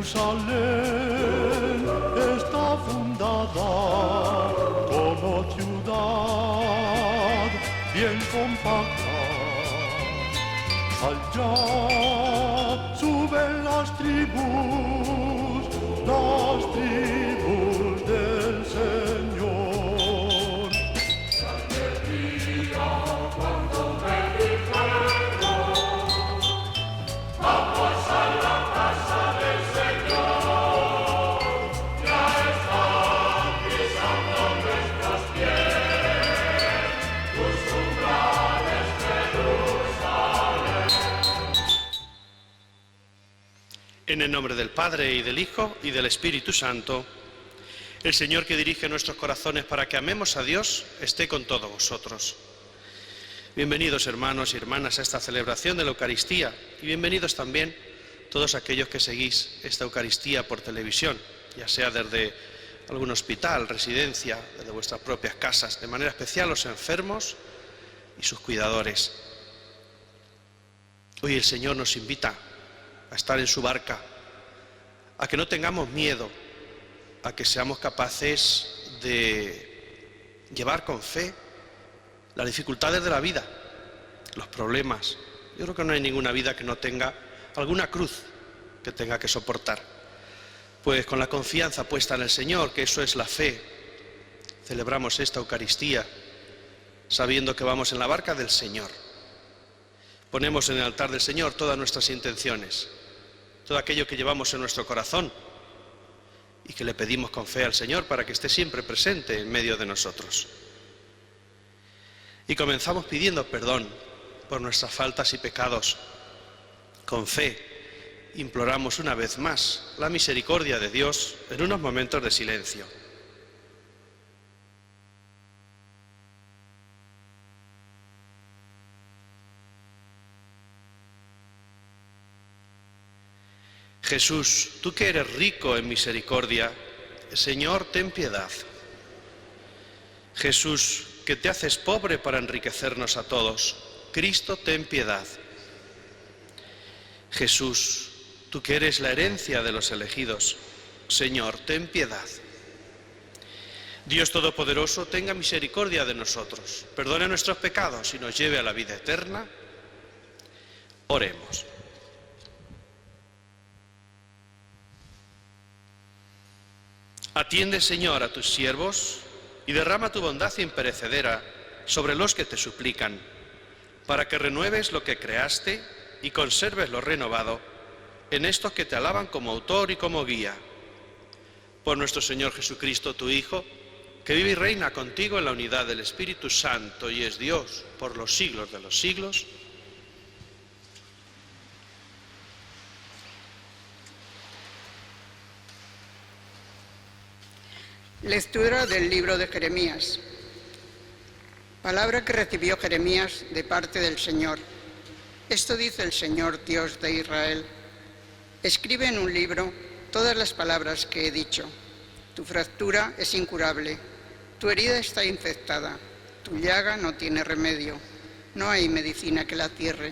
Jerusalén está fundada como ciudad bien compacta. Allá suben las tribus del Señor. Alegría cuando me dijeron, vamos a la casa del Señor. Ya están pisando nuestros pies tus umbrales, Jerusalén. En el nombre del Padre, y del Hijo, y del Espíritu Santo, el Señor que dirige nuestros corazones para que amemos a Dios, esté con todos vosotros. Bienvenidos, hermanos y hermanas, a esta celebración de la Eucaristía, y bienvenidos también todos aquellos que seguís esta Eucaristía por televisión, ya sea desde algún hospital, residencia, desde vuestras propias casas, de manera especial los enfermos y sus cuidadores. Hoy el Señor nos invita a estar en su barca, a que no tengamos miedo, a que seamos capaces de llevar con fe las dificultades de la vida, los problemas. Yo creo que no hay ninguna vida que no tenga alguna cruz que tenga que soportar. Pues con la confianza puesta en el Señor, que eso es la fe, celebramos esta Eucaristía sabiendo que vamos en la barca del Señor. Ponemos en el altar del Señor todas nuestras intenciones, todo aquello que llevamos en nuestro corazón y que le pedimos con fe al Señor para que esté siempre presente en medio de nosotros. Y comenzamos pidiendo perdón por nuestras faltas y pecados. Con fe imploramos una vez más la misericordia de Dios en unos momentos de silencio. Jesús, tú que eres rico en misericordia, Señor, ten piedad. Jesús, que te haces pobre para enriquecernos a todos, Cristo, ten piedad. Jesús, tú que eres la herencia de los elegidos, Señor, ten piedad. Dios Todopoderoso, tenga misericordia de nosotros, perdone nuestros pecados y nos lleve a la vida eterna. Oremos. Atiende, Señor, a tus siervos y derrama tu bondad imperecedera sobre los que te suplican, para que renueves lo que creaste y conserves lo renovado en estos que te alaban como autor y como guía. Por nuestro Señor Jesucristo, tu Hijo, que vive y reina contigo en la unidad del Espíritu Santo y es Dios por los siglos de los siglos. Lectura del libro de Jeremías. Palabra que recibió Jeremías de parte del Señor. Esto dice el Señor, Dios de Israel. Escribe en un libro todas las palabras que he dicho. Tu fractura es incurable, tu herida está infectada, tu llaga no tiene remedio, no hay medicina que la cierre.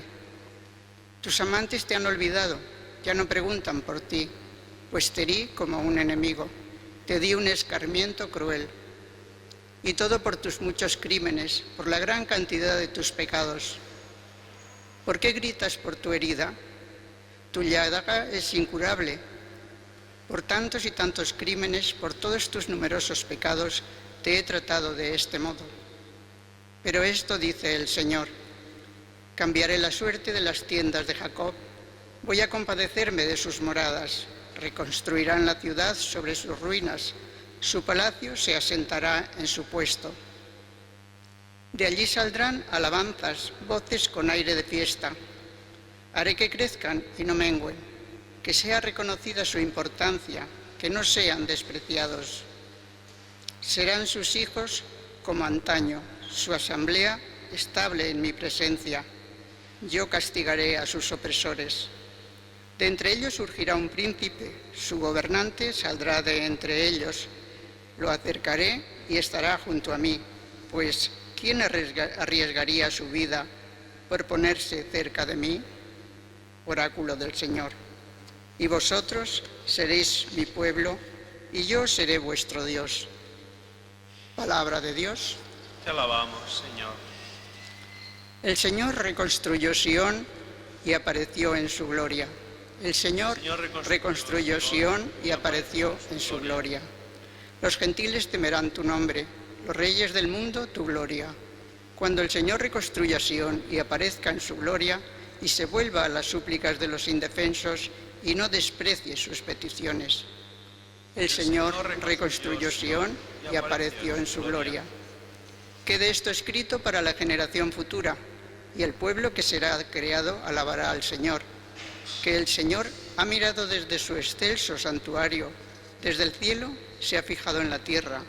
Tus amantes te han olvidado, ya no preguntan por ti, pues te herí como un enemigo. Te di un escarmiento cruel, y todo por tus muchos crímenes, por la gran cantidad de tus pecados. ¿Por qué gritas por tu herida? Tu llaga es incurable. Por tantos y tantos crímenes, por todos tus numerosos pecados, te he tratado de este modo. Pero esto dice el Señor: cambiaré la suerte de las tiendas de Jacob, voy a compadecerme de sus moradas. Reconstruirán la ciudad sobre sus ruinas, su palacio se asentará en su puesto. De allí saldrán alabanzas, voces con aire de fiesta. Haré que crezcan y no mengüen, que sea reconocida su importancia, que no sean despreciados. Serán sus hijos como antaño, su asamblea estable en mi presencia. Yo castigaré a sus opresores. De entre ellos surgirá un príncipe, su gobernante saldrá de entre ellos. Lo acercaré y estará junto a mí, pues ¿quién arriesgaría su vida por ponerse cerca de mí? Oráculo del Señor. Y vosotros seréis mi pueblo, y yo seré vuestro Dios. Palabra de Dios. Te alabamos, Señor. El Señor reconstruyó Sión y apareció en su gloria. El Señor reconstruyó Sión y apareció en su gloria. Los gentiles temerán tu nombre, los reyes del mundo tu gloria. Cuando el Señor reconstruya Sión y aparezca en su gloria, y se vuelva a las súplicas de los indefensos y no desprecie sus peticiones. El Señor reconstruyó Sión y apareció en su gloria. Quede esto escrito para la generación futura, y el pueblo que será creado alabará al Señor. Que el Señor ha mirado desde su excelso santuario, desde el cielo se ha fijado en la tierra,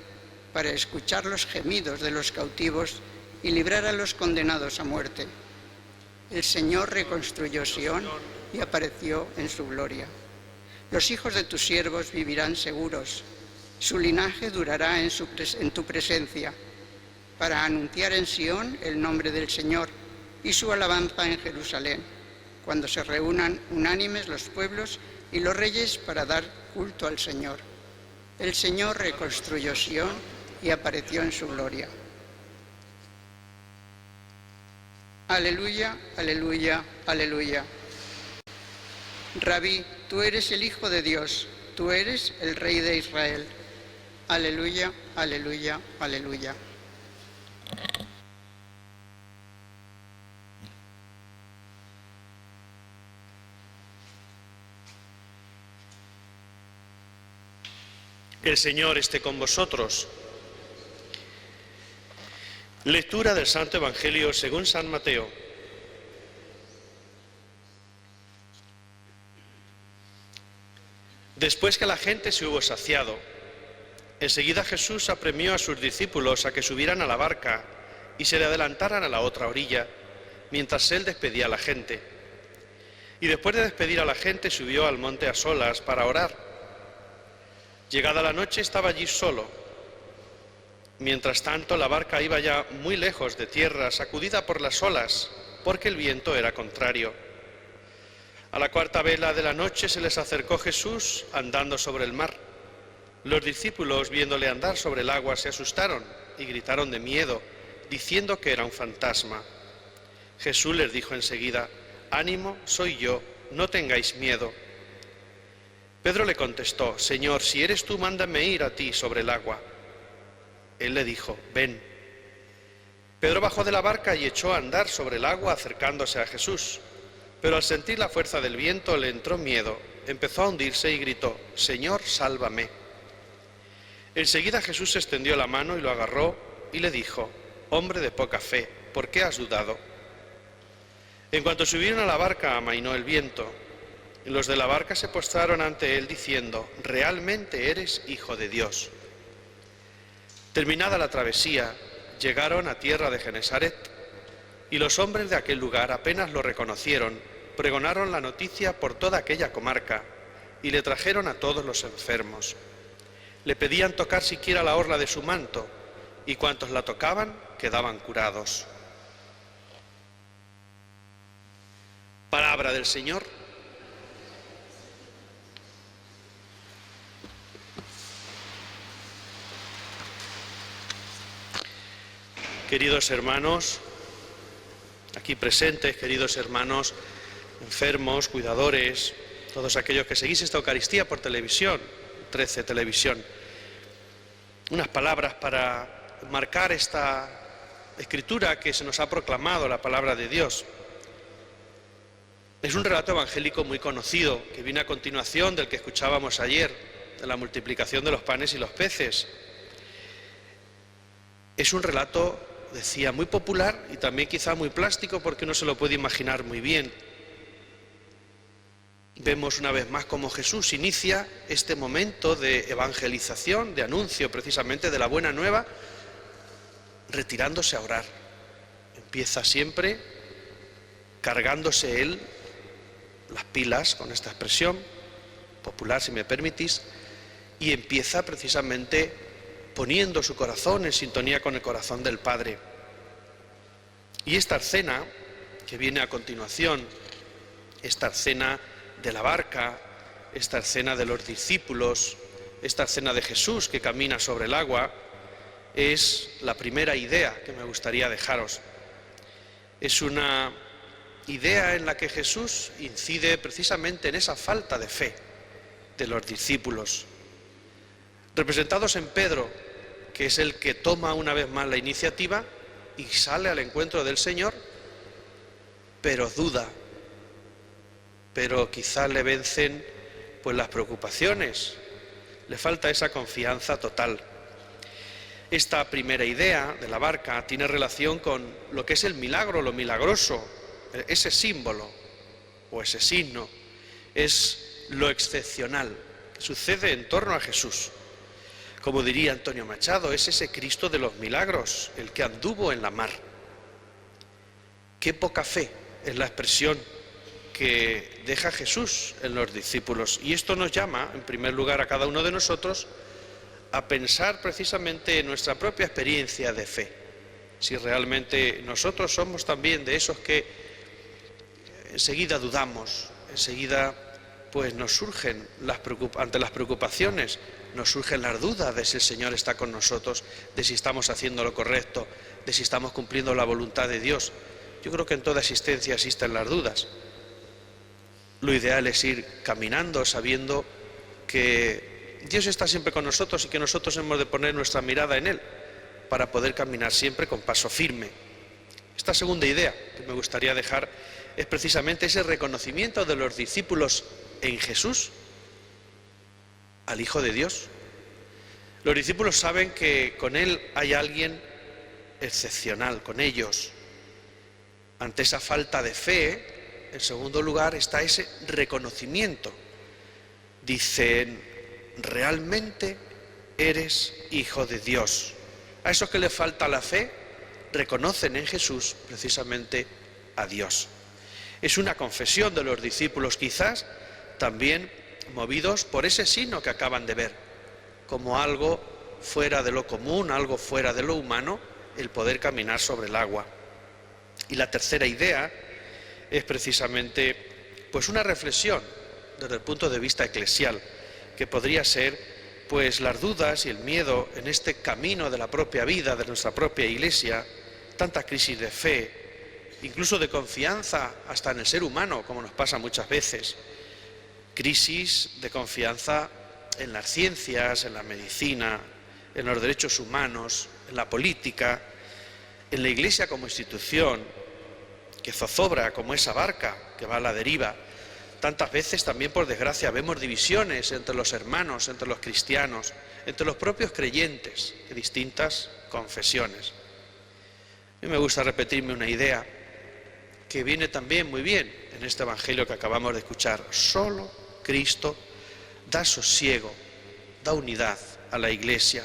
para escuchar los gemidos de los cautivos y librar a los condenados a muerte. El Señor reconstruyó Sión y apareció en su gloria. Los hijos de tus siervos vivirán seguros, su linaje durará en tu presencia, para anunciar en Sión el nombre del Señor y su alabanza en Jerusalén, cuando se reúnan unánimes los pueblos y los reyes para dar culto al Señor. El Señor reconstruyó Sión y apareció en su gloria. Aleluya, aleluya, aleluya. Rabí, tú eres el Hijo de Dios, tú eres el Rey de Israel. Aleluya, aleluya, aleluya. El Señor esté con vosotros. Lectura del Santo Evangelio según San Mateo. Después que la gente se hubo saciado, enseguida Jesús apremió a sus discípulos a que subieran a la barca y se le adelantaran a la otra orilla, mientras él despedía a la gente. Y después de despedir a la gente, subió al monte a solas para orar. Llegada la noche estaba allí solo. Mientras tanto, la barca iba ya muy lejos de tierra, sacudida por las olas, porque el viento era contrario. A la cuarta vela de la noche se les acercó Jesús andando sobre el mar. Los discípulos, viéndole andar sobre el agua, se asustaron y gritaron de miedo, diciendo que era un fantasma. Jesús les dijo enseguida: «Ánimo, soy yo, no tengáis miedo». Pedro le contestó: «Señor, si eres tú, mándame ir a ti sobre el agua». Él le dijo: «Ven». Pedro bajó de la barca y echó a andar sobre el agua acercándose a Jesús. Pero al sentir la fuerza del viento le entró miedo, empezó a hundirse y gritó: «Señor, sálvame». Enseguida Jesús extendió la mano y lo agarró y le dijo: «Hombre de poca fe, ¿por qué has dudado?». En cuanto subieron a la barca, amainó el viento. Y los de la barca se postraron ante él diciendo: «Realmente eres Hijo de Dios». Terminada la travesía, llegaron a tierra de Genesaret, y los hombres de aquel lugar apenas lo reconocieron, pregonaron la noticia por toda aquella comarca, y le trajeron a todos los enfermos. Le pedían tocar siquiera la orla de su manto, y cuantos la tocaban quedaban curados. Palabra del Señor. Queridos hermanos, aquí presentes, queridos hermanos, enfermos, cuidadores, todos aquellos que seguís esta Eucaristía por televisión, 13 Televisión, unas palabras para marcar esta escritura que se nos ha proclamado, la palabra de Dios. Es un relato evangélico muy conocido, que viene a continuación del que escuchábamos ayer, de la multiplicación de los panes y los peces. Es un relato, decía, muy popular y también quizá muy plástico, porque uno se lo puede imaginar muy bien. Vemos una vez más cómo Jesús inicia este momento de evangelización, de anuncio precisamente de la buena nueva, retirándose a orar. Empieza siempre cargándose él las pilas, con esta expresión popular, si me permitís, y empieza precisamente poniendo su corazón en sintonía con el corazón del Padre. Y esta escena que viene a continuación, esta escena de la barca, esta escena de los discípulos, esta escena de Jesús que camina sobre el agua, es la primera idea que me gustaría dejaros. Es una idea en la que Jesús incide precisamente en esa falta de fe de los discípulos, representados en Pedro, que es el que toma una vez más la iniciativa y sale al encuentro del Señor, pero duda, pero quizás le vencen pues las preocupaciones, le falta esa confianza total. Esta primera idea de la barca tiene relación con lo que es el milagro, lo milagroso, ese símbolo o ese signo, es lo excepcional que sucede en torno a Jesús. Como diría Antonio Machado, es ese Cristo de los milagros, el que anduvo en la mar. Qué poca fe es la expresión que deja Jesús en los discípulos. Y esto nos llama, en primer lugar, a cada uno de nosotros a pensar precisamente en nuestra propia experiencia de fe. Si realmente nosotros somos también de esos que enseguida dudamos, enseguida pues nos surgen ante las preocupaciones, nos surgen las dudas de si el Señor está con nosotros, de si estamos haciendo lo correcto, de si estamos cumpliendo la voluntad de Dios. Yo creo que en toda existencia existen las dudas. Lo ideal es ir caminando sabiendo que Dios está siempre con nosotros y que nosotros hemos de poner nuestra mirada en Él para poder caminar siempre con paso firme. Esta segunda idea que me gustaría dejar es precisamente ese reconocimiento de los discípulos en Jesús al Hijo de Dios. Los discípulos saben que con Él hay alguien excepcional, con ellos. Ante esa falta de fe, en segundo lugar, está ese reconocimiento. Dicen, realmente eres Hijo de Dios. A esos que les falta la fe, reconocen en Jesús precisamente a Dios. Es una confesión de los discípulos, quizás también movidos por ese signo que acaban de ver, como algo fuera de lo común, algo fuera de lo humano, el poder caminar sobre el agua. Y la tercera idea es precisamente pues una reflexión desde el punto de vista eclesial, que podría ser pues las dudas y el miedo en este camino de la propia vida, de nuestra propia Iglesia, tanta crisis de fe, incluso de confianza hasta en el ser humano, como nos pasa muchas veces, crisis de confianza en las ciencias, en la medicina, en los derechos humanos, en la política, en la Iglesia como institución, que zozobra como esa barca que va a la deriva. Tantas veces también, por desgracia, vemos divisiones entre los hermanos, entre los cristianos, entre los propios creyentes de distintas confesiones. A mí me gusta repetirme una idea que viene también muy bien en este Evangelio que acabamos de escuchar. Solo Cristo da sosiego, da unidad a la Iglesia.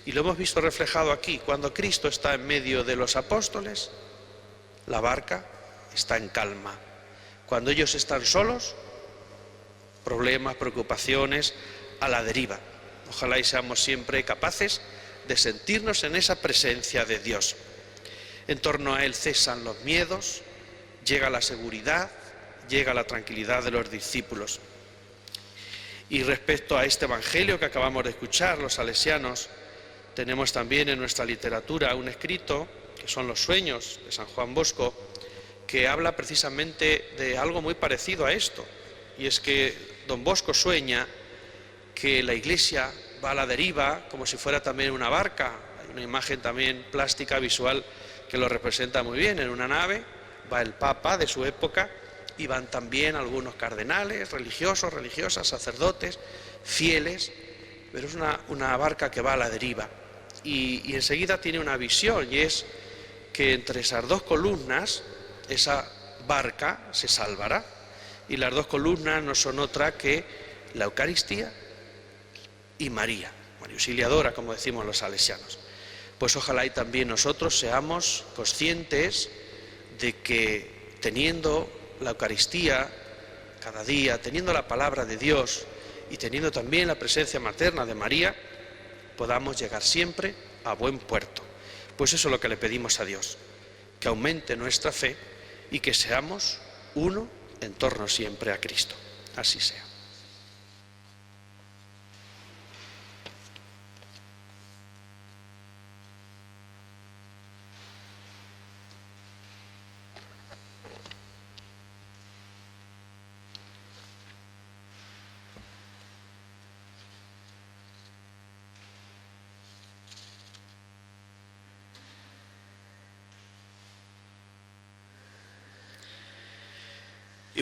Y lo hemos visto reflejado aquí. Cuando Cristo está en medio de los apóstoles, la barca está en calma. Cuando ellos están solos, problemas, preocupaciones, a la deriva. Ojalá y seamos siempre capaces de sentirnos en esa presencia de Dios. En torno a Él cesan los miedos, llega la seguridad, llega la tranquilidad de los discípulos. Y respecto a este Evangelio que acabamos de escuchar, los salesianos, tenemos también en nuestra literatura un escrito, que son los sueños de San Juan Bosco, que habla precisamente de algo muy parecido a esto. Y es que don Bosco sueña que la Iglesia va a la deriva como si fuera también una barca. Hay una imagen también plástica, visual, que lo representa muy bien. En una nave va el Papa de su época y van también algunos cardenales, religiosos, religiosas, sacerdotes, fieles, pero es una barca que va a la deriva. Y enseguida tiene una visión, y es que entre esas dos columnas esa barca se salvará. Y las dos columnas no son otra que la Eucaristía y María Auxiliadora, como decimos los salesianos. Pues ojalá y también nosotros seamos conscientes de que teniendo la Eucaristía cada día, teniendo la palabra de Dios y teniendo también la presencia materna de María, podamos llegar siempre a buen puerto. Pues eso es lo que le pedimos a Dios, que aumente nuestra fe y que seamos uno en torno siempre a Cristo. Así sea.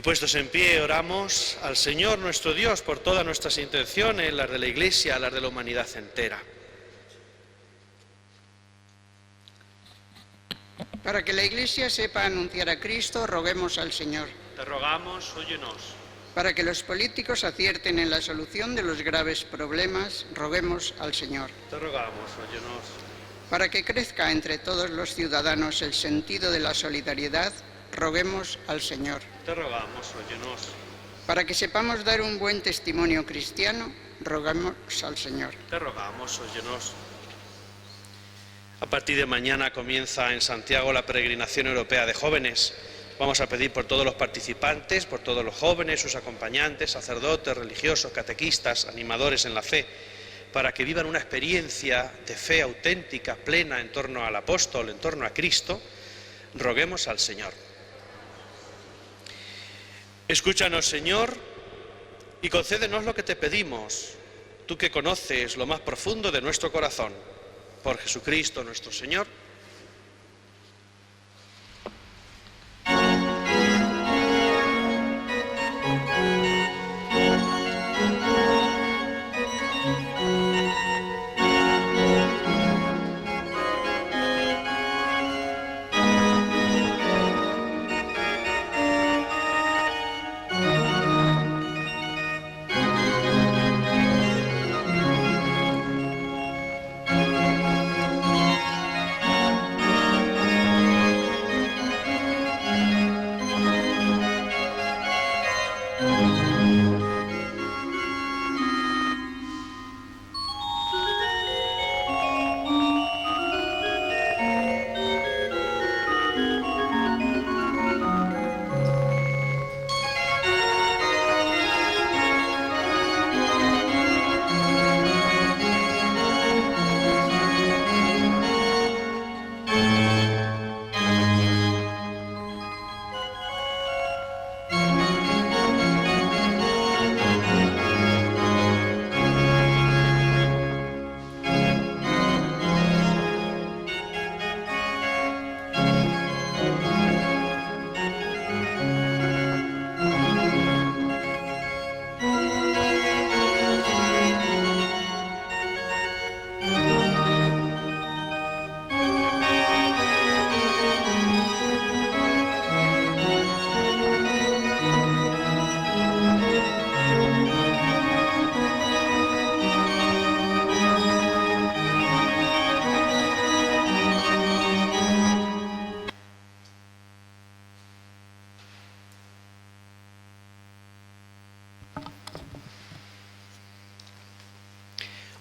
Puestos en pie, oramos al Señor nuestro Dios por todas nuestras intenciones, las de la Iglesia, las de la humanidad entera. Para que la Iglesia sepa anunciar a Cristo, roguemos al Señor. Te rogamos, óyenos. Para que los políticos acierten en la solución de los graves problemas, roguemos al Señor. Te rogamos, óyenos. Para que crezca entre todos los ciudadanos el sentido de la solidaridad, roguemos al Señor. Te rogamos, óyenos. Para que sepamos dar un buen testimonio cristiano, roguemos al Señor. Te rogamos, óyenos. A partir de mañana comienza en Santiago la peregrinación europea de jóvenes. Vamos a pedir por todos los participantes, por todos los jóvenes, sus acompañantes, sacerdotes, religiosos, catequistas, animadores en la fe, para que vivan una experiencia de fe auténtica, plena, en torno al apóstol, en torno a Cristo. Roguemos al Señor. Escúchanos, Señor, y concédenos lo que te pedimos, tú que conoces lo más profundo de nuestro corazón. Por Jesucristo nuestro Señor.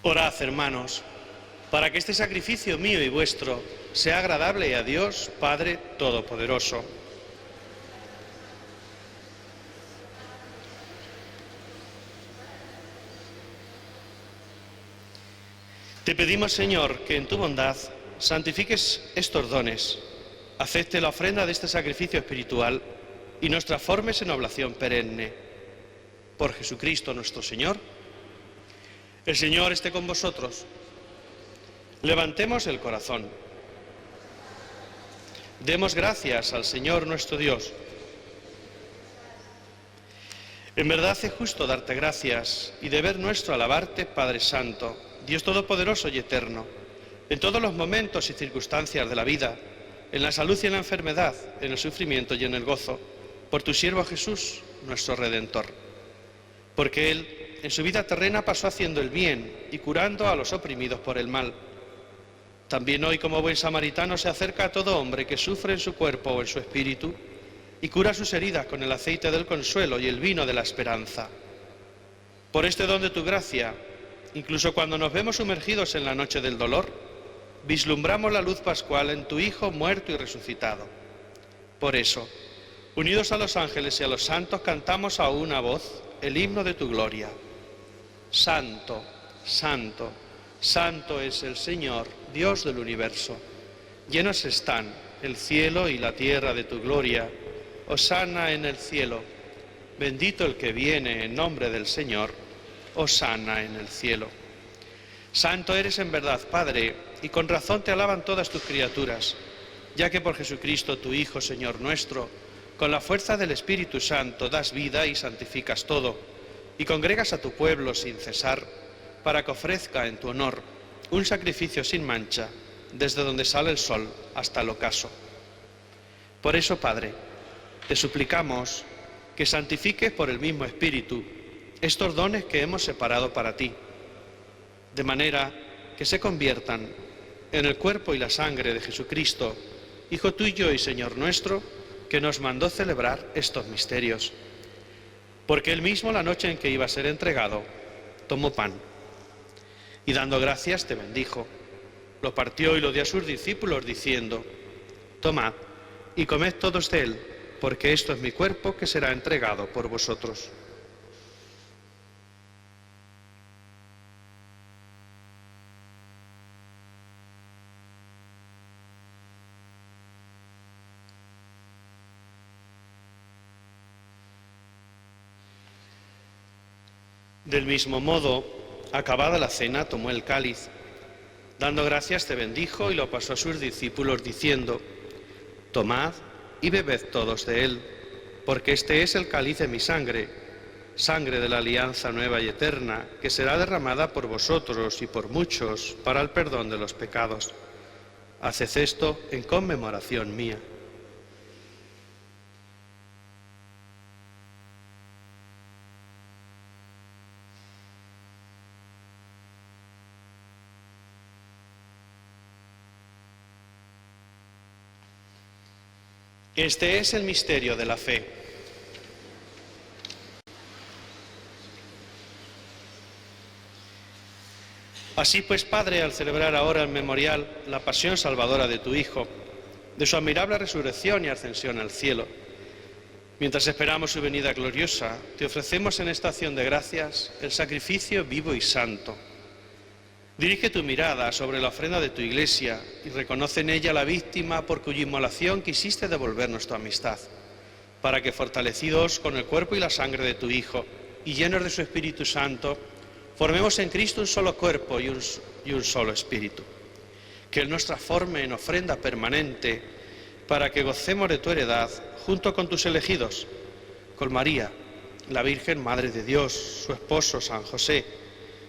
Orad, hermanos, para que este sacrificio mío y vuestro sea agradable a Dios, Padre Todopoderoso. Te pedimos, Señor, que en tu bondad santifiques estos dones, acepte la ofrenda de este sacrificio espiritual y nos transformes en oblación perenne. Por Jesucristo nuestro Señor. El Señor esté con vosotros. Levantemos el corazón. Demos gracias al Señor nuestro Dios. En verdad es justo darte gracias y deber nuestro alabarte, Padre Santo, Dios Todopoderoso y Eterno, en todos los momentos y circunstancias de la vida, en la salud y en la enfermedad, en el sufrimiento y en el gozo, por tu siervo Jesús, nuestro Redentor. Porque Él, en su vida terrena, pasó haciendo el bien y curando a los oprimidos por el mal. También hoy, como buen samaritano, se acerca a todo hombre que sufre en su cuerpo o en su espíritu y cura sus heridas con el aceite del consuelo y el vino de la esperanza. Por este don de tu gracia, incluso cuando nos vemos sumergidos en la noche del dolor, vislumbramos la luz pascual en tu Hijo muerto y resucitado. Por eso, unidos a los ángeles y a los santos, cantamos a una voz el himno de tu gloria. Santo, santo, santo es el Señor, Dios del universo. Llenos están el cielo y la tierra de tu gloria. Hosana en el cielo. Bendito el que viene en nombre del Señor. Hosana en el cielo. Santo eres en verdad, Padre, y con razón te alaban todas tus criaturas, ya que por Jesucristo, tu Hijo, Señor nuestro, con la fuerza del Espíritu Santo das vida y santificas todo, y congregas a tu pueblo sin cesar, para que ofrezca en tu honor un sacrificio sin mancha, desde donde sale el sol hasta el ocaso. Por eso, Padre, te suplicamos que santifiques por el mismo Espíritu estos dones que hemos separado para ti, de manera que se conviertan en el cuerpo y la sangre de Jesucristo, Hijo tuyo y Señor nuestro, que nos mandó celebrar estos misterios. Porque él mismo, la noche en que iba a ser entregado, tomó pan y dando gracias te bendijo, lo partió y lo dio a sus discípulos diciendo: tomad y comed todos de él, porque esto es mi cuerpo que será entregado por vosotros. Del mismo modo, acabada la cena, tomó el cáliz. Dando gracias te bendijo y lo pasó a sus discípulos diciendo: tomad y bebed todos de él, porque este es el cáliz de mi sangre, sangre de la alianza nueva y eterna, que será derramada por vosotros y por muchos para el perdón de los pecados. Haced esto en conmemoración mía. Este es el misterio de la fe. Así pues, Padre, al celebrar ahora el memorial la pasión salvadora de tu Hijo, de su admirable resurrección y ascensión al cielo, mientras esperamos su venida gloriosa, te ofrecemos en esta acción de gracias el sacrificio vivo y santo. Dirige tu mirada sobre la ofrenda de tu Iglesia y reconoce en ella la víctima por cuya inmolación quisiste devolvernos tu amistad, para que, fortalecidos con el cuerpo y la sangre de tu Hijo y llenos de su Espíritu Santo, formemos en Cristo un solo cuerpo y un solo espíritu. Que Él nos transforme en ofrenda permanente para que gocemos de tu heredad junto con tus elegidos, con María, la Virgen Madre de Dios, su esposo San José,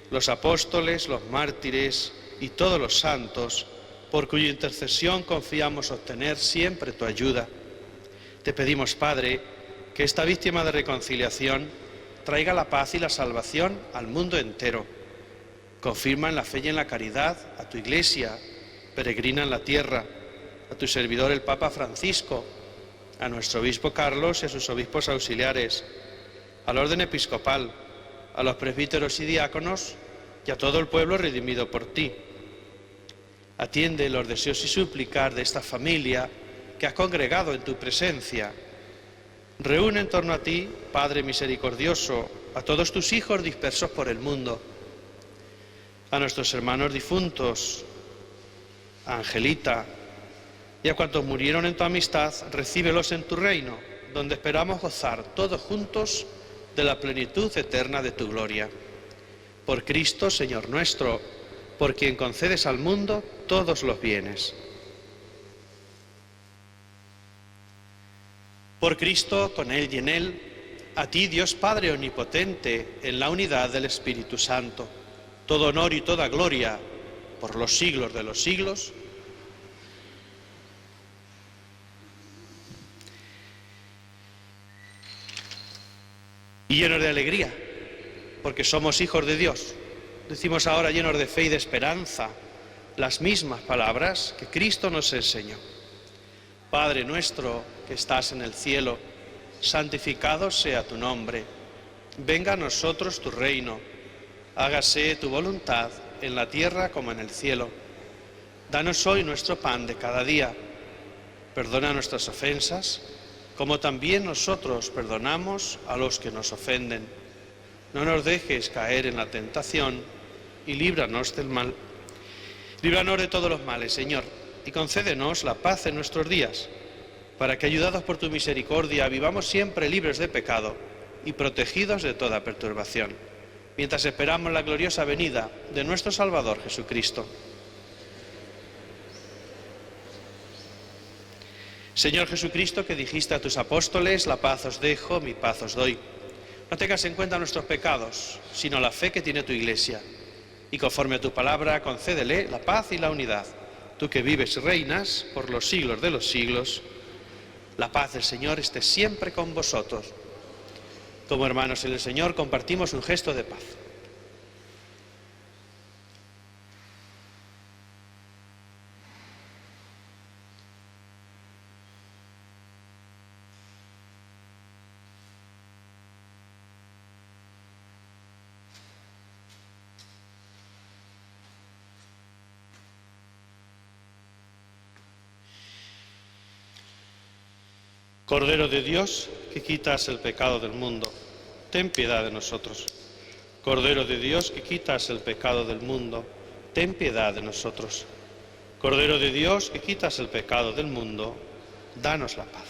los apóstoles, los mártires y todos los santos, por cuya intercesión confiamos obtener siempre tu ayuda. Te pedimos, Padre, que esta víctima de reconciliación traiga la paz y la salvación al mundo entero. Confirma en la fe y en la caridad a tu Iglesia, peregrina en la tierra, a tu servidor el Papa Francisco, a nuestro obispo Carlos y a sus obispos auxiliares, al orden episcopal, a los presbíteros y diáconos y a todo el pueblo redimido por ti. Atiende los deseos y súplicas de esta familia que has congregado en tu presencia. Reúne en torno a ti, Padre misericordioso, a todos tus hijos dispersos por el mundo, a nuestros hermanos difuntos, a Angelita y a cuantos murieron en tu amistad, recíbelos en tu reino, donde esperamos gozar todos juntos de la plenitud eterna de tu gloria. Por Cristo, Señor nuestro, por quien concedes al mundo todos los bienes. Por Cristo, con Él y en Él, a ti, Dios Padre omnipotente, en la unidad del Espíritu Santo, todo honor y toda gloria, por los siglos de los siglos. Y llenos de alegría, porque somos hijos de Dios, decimos ahora llenos de fe y de esperanza las mismas palabras que Cristo nos enseñó. Padre nuestro que estás en el cielo, santificado sea tu nombre. Venga a nosotros tu reino. Hágase tu voluntad en la tierra como en el cielo. Danos hoy nuestro pan de cada día. Perdona nuestras ofensas, como también nosotros perdonamos a los que nos ofenden. No nos dejes caer en la tentación y líbranos del mal. Líbranos de todos los males, Señor, y concédenos la paz en nuestros días, para que, ayudados por tu misericordia, vivamos siempre libres de pecado y protegidos de toda perturbación, mientras esperamos la gloriosa venida de nuestro Salvador Jesucristo. Señor Jesucristo, que dijiste a tus apóstoles, la paz os dejo, mi paz os doy. No tengas en cuenta nuestros pecados, sino la fe que tiene tu Iglesia. Y conforme a tu palabra, concédele la paz y la unidad. Tú que vives y reinas por los siglos de los siglos, la paz del Señor esté siempre con vosotros. Como hermanos en el Señor, compartimos un gesto de paz. Cordero de Dios, que quitas el pecado del mundo, ten piedad de nosotros. Cordero de Dios, que quitas el pecado del mundo, ten piedad de nosotros. Cordero de Dios, que quitas el pecado del mundo, danos la paz.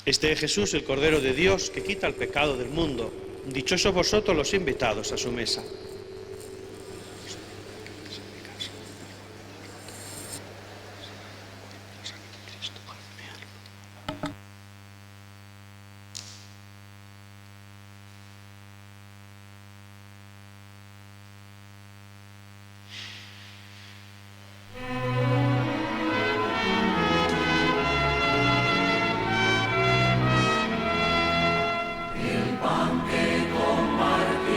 Este es Jesús, el Cordero de Dios, que quita el pecado del mundo. Dichosos vosotros los invitados a su mesa. El pan que compartimos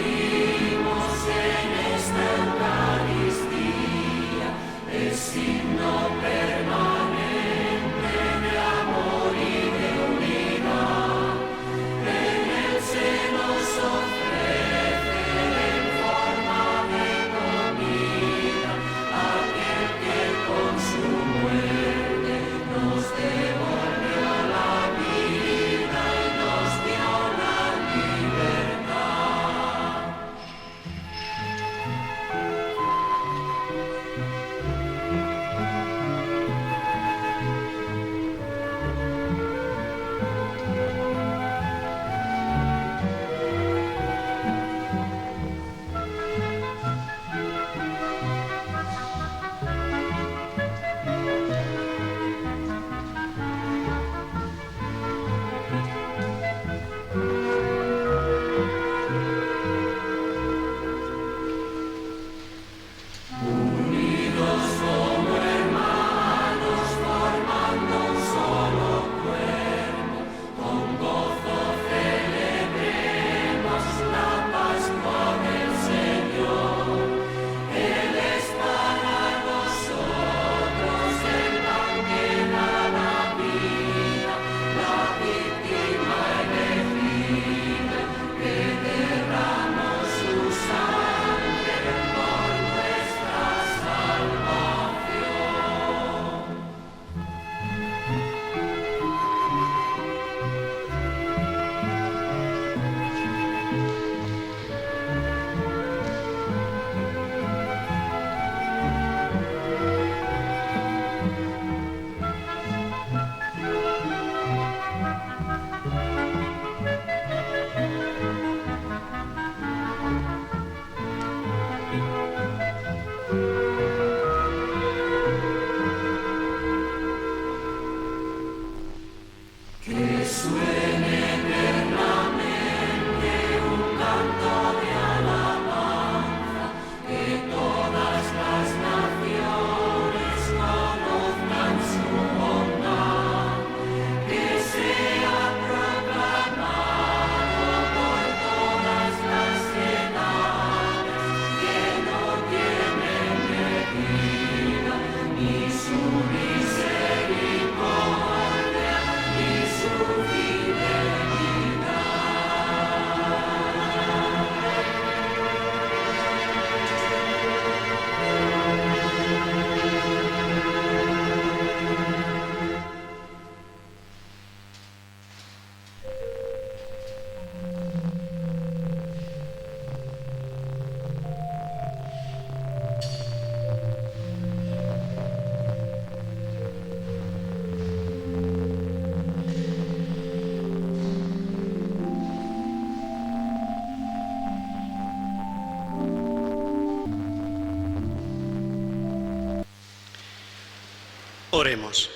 Oremos.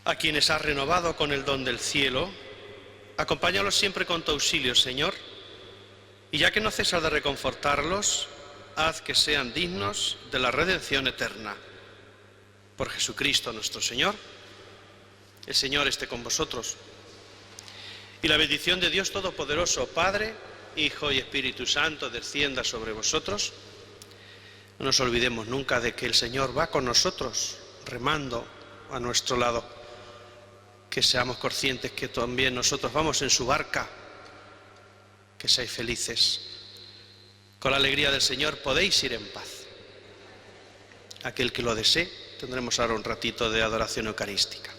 A quienes has renovado con el don del cielo, acompáñalos siempre con tu auxilio, Señor, y ya que no cesas de reconfortarlos, haz que sean dignos de la redención eterna. Por Jesucristo nuestro Señor. El Señor esté con vosotros. Y la bendición de Dios Todopoderoso, Padre, Hijo y Espíritu Santo, descienda sobre vosotros. No nos olvidemos nunca de que el Señor va con nosotros, remando a nuestro lado. Que seamos conscientes que también nosotros vamos en su barca. Que seáis felices. Con la alegría del Señor podéis ir en paz. Aquel que lo desee, tendremos ahora un ratito de adoración eucarística.